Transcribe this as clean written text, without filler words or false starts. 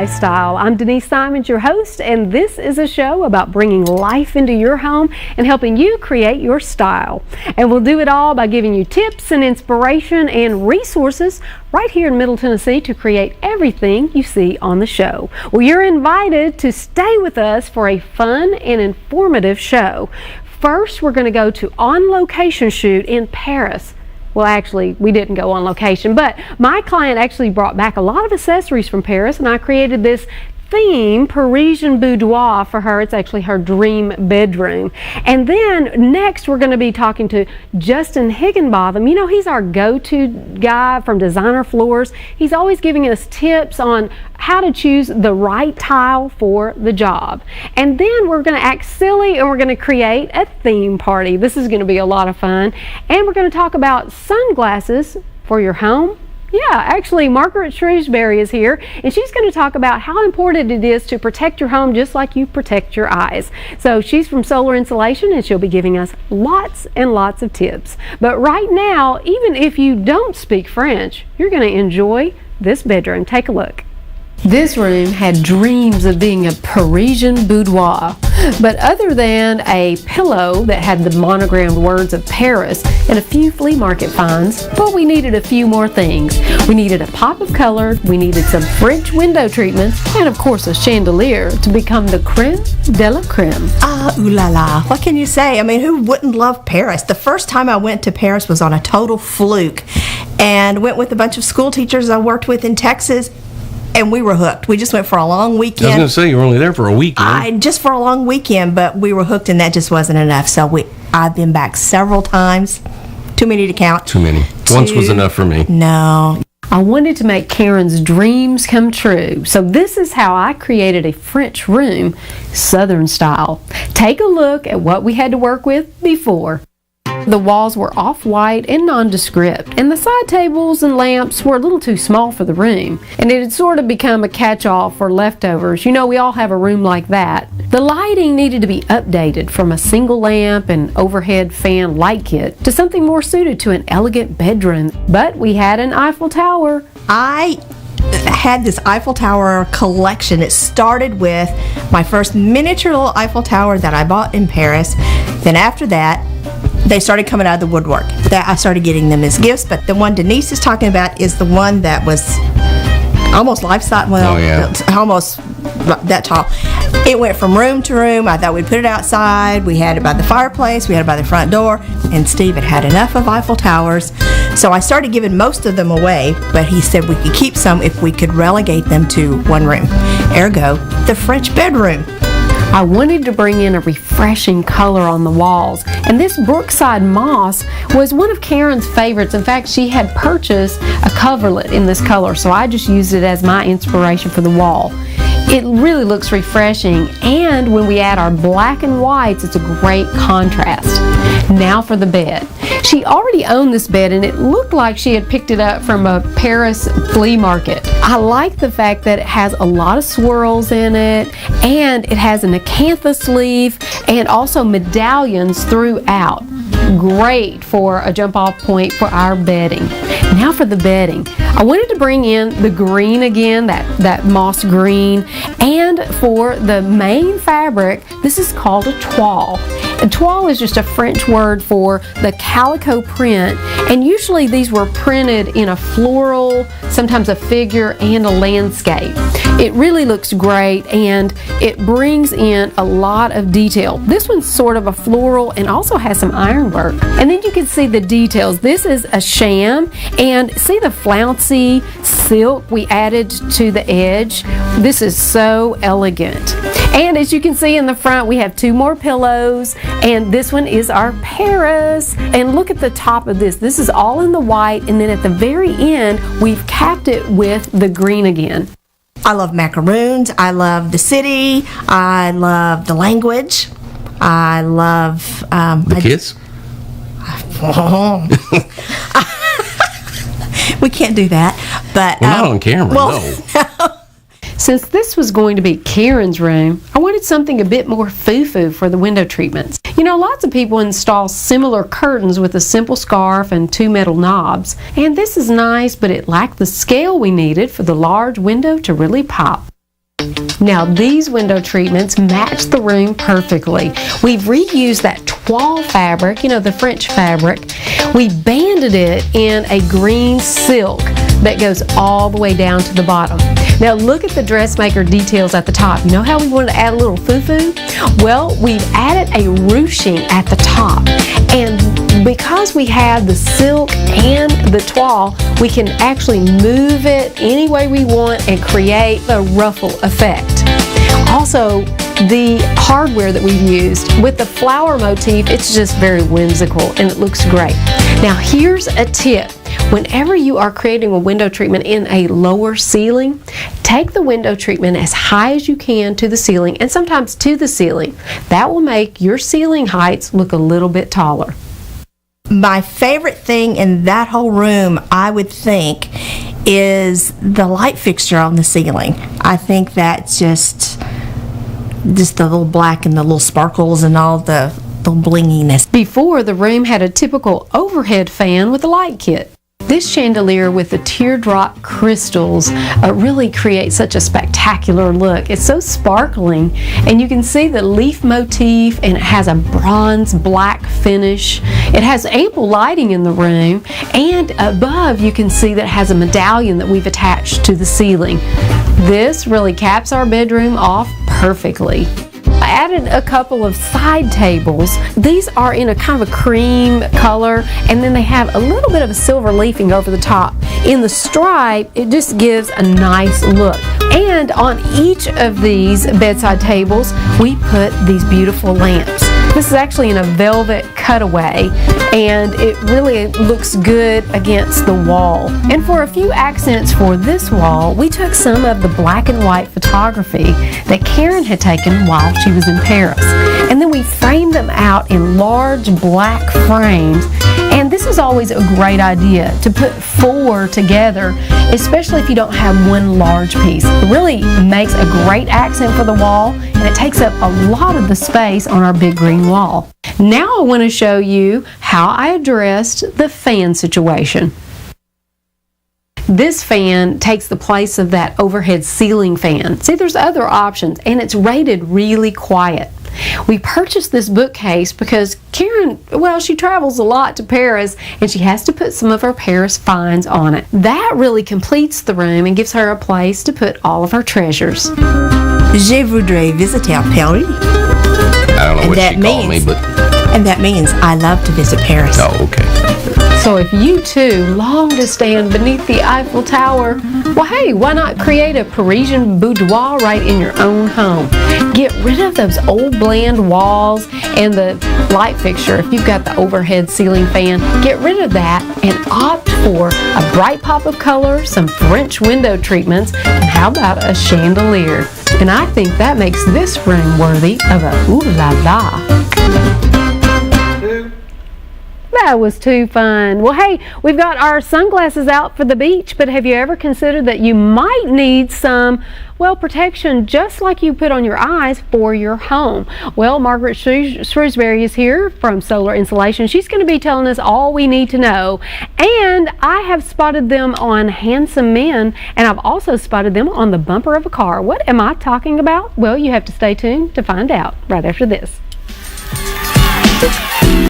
LifeStyle. I'm Denise Simons, your host, and this is a show about bringing life into your home and helping you create your style. And we'll do it all by giving you tips and inspiration and resources right here in Middle Tennessee to create everything you see on the show. Well, you're invited to stay with us for a fun and informative show. First, we're going to go to on-location shoot in Paris. Well, actually, we didn't go on location, but my client actually brought back a lot of accessories from Paris, and I created this theme, Parisian boudoir, for her. It's actually her dream bedroom. And then next, we're going to be talking to Justin Higginbotham. You know, he's our go-to guy from Designer Floors. He's always giving us tips on how to choose the right tile for the job. And then we're going to act silly and we're going to create a theme party. This is going to be a lot of fun. And we're going to talk about sunglasses for your home. Yeah, actually, Margaret Shrewsbury is here, and she's going to talk about how important it is to protect your home just like you protect your eyes. So she's from Solar Insulation, and she'll be giving us lots and lots of tips. But right now, even if you don't speak French, you're going to enjoy this bedroom. Take a look. This room had dreams of being a Parisian boudoir, but other than a pillow that had the monogrammed words of Paris and a few flea market finds, well, we needed a few more things. We needed a pop of color, we needed some French window treatments, and of course a chandelier to become the creme de la creme. Ah, ooh la la. What can you say? I mean, who wouldn't love Paris? The first time I went to Paris was on a total fluke, and went with a bunch of school teachers I worked with in Texas. And we were hooked. We just went for a long weekend. I was going to say, you were only there for a weekend. Just for a long weekend, but we were hooked, and that just wasn't enough. So I've been back several times. Too many to count. Too many. Once was enough for me. No. I wanted to make Karen's dreams come true. So this is how I created a French room, Southern style. Take a look at what we had to work with before. The walls were off-white and nondescript, and the side tables and lamps were a little too small for the room, and it had sort of become a catch-all for leftovers. You know, we all have a room like that. The lighting needed to be updated from a single lamp and overhead fan light kit to something more suited to an elegant bedroom, but we had an Eiffel Tower. I had this Eiffel Tower collection. It started with my first miniature little Eiffel Tower that I bought in Paris. Then after that, they started coming out of the woodwork. I started getting them as gifts, but the one Denise is talking about is the one that was almost life-size, almost that tall. It went from room to room. I thought we'd put it outside. We had it by the fireplace. We had it by the front door. And Steve had enough of Eiffel Towers. So I started giving most of them away, but he said we could keep some if we could relegate them to one room. Ergo, the French bedroom. I wanted to bring in a refreshing color on the walls, and this Brookside moss was one of Karen's favorites. In fact, she had purchased a coverlet in this color, so I just used it as my inspiration for the wall. It really looks refreshing, and when we add our black and whites, it's a great contrast. Now for the bed. She already owned this bed, and it looked like she had picked it up from a Paris flea market. I like the fact that it has a lot of swirls in it, and it has an acanthus sleeve and also medallions throughout. Great for a jump-off point for our bedding. Now for the bedding. I wanted to bring in the green again, that moss green, and for the main fabric, this is called a toile. A toile is just a French word for the calico print, and usually these were printed in a floral, sometimes a figure, and a landscape. It really looks great, and it brings in a lot of detail. This one's sort of a floral and also has some ironwork. And then you can see the details. This is a sham, and see the flouncy silk we added to the edge? This is so elegant. And as you can see in the front, we have two more pillows, and this one is our Paris. And look at the top of this. This is all in the white, and then at the very end, we've capped it with the green again. I love macaroons. I love the city. I love the language. I love the kids. We can't do that, but not on camera. No. Since this was going to be Karen's room, I wanted something a bit more foo-foo for the window treatments. You know, lots of people install similar curtains with a simple scarf and two metal knobs, and this is nice, but it lacked the scale we needed for the large window to really pop. Now these window treatments match the room perfectly. We've reused that toile fabric, you know, the French fabric. We banded it in a green silk that goes all the way down to the bottom. Now look at the dressmaker details at the top. You know how we wanted to add a little foo-foo? Well, we've added a ruching at the top. And because we have the silk and the toile, we can actually move it any way we want and create a ruffle effect. Also, the hardware that we've used with the flower motif, it's just very whimsical and it looks great. Now here's a tip. Whenever you are creating a window treatment in a lower ceiling, take the window treatment as high as you can to the ceiling and sometimes to the ceiling. That will make your ceiling heights look a little bit taller. My favorite thing in that whole room, I would think, is the light fixture on the ceiling. I think that's just the little black and the little sparkles and all the blinginess. Before, the room had a typical overhead fan with a light kit. This chandelier with the teardrop crystals really creates such a spectacular look. It's so sparkling, and you can see the leaf motif, and it has a bronze black finish. It has ample lighting in the room, and above you can see that it has a medallion that we've attached to the ceiling. This really caps our bedroom off perfectly. I added a couple of side tables. These are in a kind of a cream color, and then they have a little bit of a silver leafing over the top. In the stripe, it just gives a nice look. And on each of these bedside tables, we put these beautiful lamps. This is actually in a velvet cutaway, and it really looks good against the wall. And for a few accents for this wall, we took some of the black and white photography that Karen had taken while she was in Paris. And then we framed them out in large black frames. And this is always a great idea to put 4 together, especially if you don't have one large piece. It really makes a great accent for the wall, and it takes up a lot of the space on our big green wall. Now I want to show you how I addressed the fan situation. This fan takes the place of that overhead ceiling fan. See, there's other options, and it's rated really quiet. We purchased this bookcase because Karen, well, she travels a lot to Paris, and she has to put some of her Paris finds on it. That really completes the room and gives her a place to put all of her treasures. Je voudrais visiter Paris. I don't know what she called me, but... And that means I love to visit Paris. Oh, okay. So if you too long to stand beneath the Eiffel Tower, well hey, why not create a Parisian boudoir right in your own home? Get rid of those old bland walls and the light fixture. If you've got the overhead ceiling fan, get rid of that and opt for a bright pop of color, some French window treatments, and how about a chandelier? And I think that makes this room worthy of a ooh la la. That was too fun. Well, hey, we've got our sunglasses out for the beach, but have you ever considered that you might need some, well, protection just like you put on your eyes for your home? Well, Margaret Shrewsbury is here from Solar Insulation. She's going to be telling us all we need to know. And I have spotted them on handsome men, and I've also spotted them on the bumper of a car. What am I talking about? Well, you have to stay tuned to find out right after this.